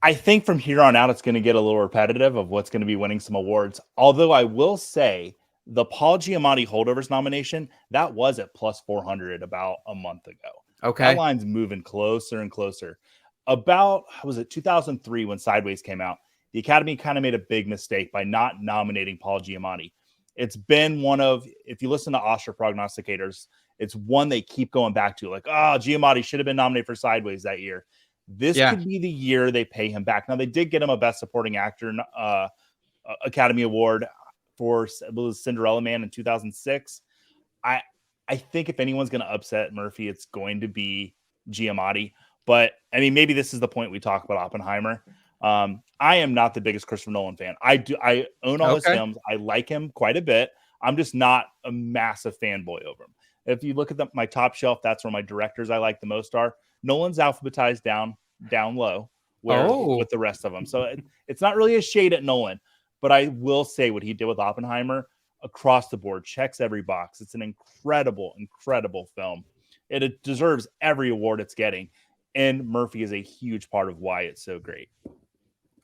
I think from here on out, it's going to get a little repetitive of what's going to be winning some awards. Although I will say the Paul Giamatti holdovers nomination, that was at plus 400 about a month ago. That Okay. line's moving closer and closer. About, was it 2003 when Sideways came out? The Academy kind of made a big mistake by not nominating Paul Giamatti. It's been one of, if you listen to Oscar prognosticators, it's one they keep going back to. Like, oh, Giamatti should have been nominated for Sideways that year. This Yeah. could be the year they pay him back. Now, they did get him a Best Supporting Actor Academy Award for Cinderella Man in 2006. I think if anyone's going to upset Murphy, it's going to be Giamatti. But, I mean, maybe this is the point we talk about Oppenheimer. I am not the biggest Christopher Nolan fan. I own all his Okay. films. I like him quite a bit. I'm just not a massive fanboy over him. If you look at my top shelf, that's where my directors I like the most are. Nolan's alphabetized down low, where Oh, with the rest of them. So it's not really a shade at Nolan, but I will say what he did with Oppenheimer across the board checks every box. It's an incredible, incredible film. It deserves every award it's getting, and Murphy is a huge part of why it's so great.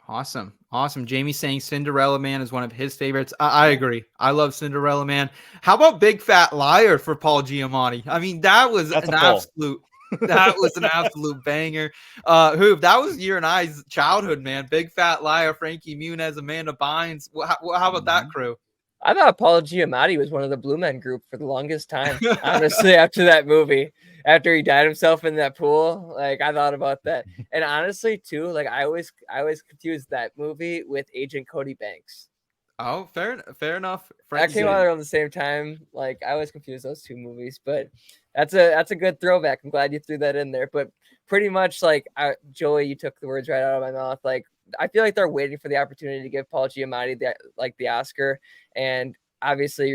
awesome. Awesome. Jamie saying Cinderella Man is one of his favorites. I agree. I love Cinderella Man. How about Big Fat Liar for Paul Giamatti? I mean, that was That's an a pull. absolute banger. Hoov, that was your and I's childhood, man. Big Fat Liar, Frankie Muniz, Amanda Bynes. How about that crew? I thought Paul Giamatti was one of the Blue Men Group for the longest time. Honestly, after that movie, after he died himself in that pool, like I thought about that. And honestly, too, like I always confused that movie with Agent Cody Banks. Oh, fair enough. That came out around the same time. Like I always confuse those two movies, but that's a good throwback. I'm glad you threw that in there. But pretty much like Joey, you took the words right out of my mouth. Like I feel like they're waiting for the opportunity to give Paul Giamatti the Oscar, and obviously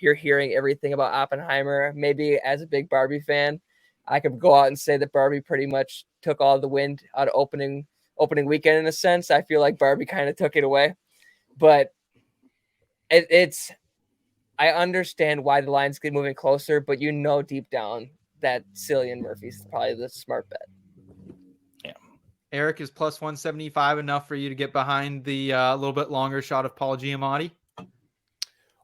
you're hearing everything about Oppenheimer. Maybe as a big Barbie fan, I could go out and say that Barbie pretty much took all the wind out of opening weekend in a sense. I feel like Barbie kind of took it away, but it's I understand why the lines get moving closer, but deep down that Cillian Murphy's probably the smart bet. Yeah. Eric, is plus 175 enough for you to get behind the little bit longer shot of Paul Giamatti?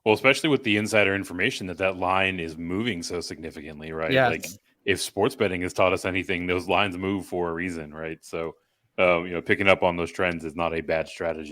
Well, especially with the insider information that line is moving so significantly, right? Yes. Like if sports betting has taught us anything, those lines move for a reason, right? So, picking up on those trends is not a bad strategy.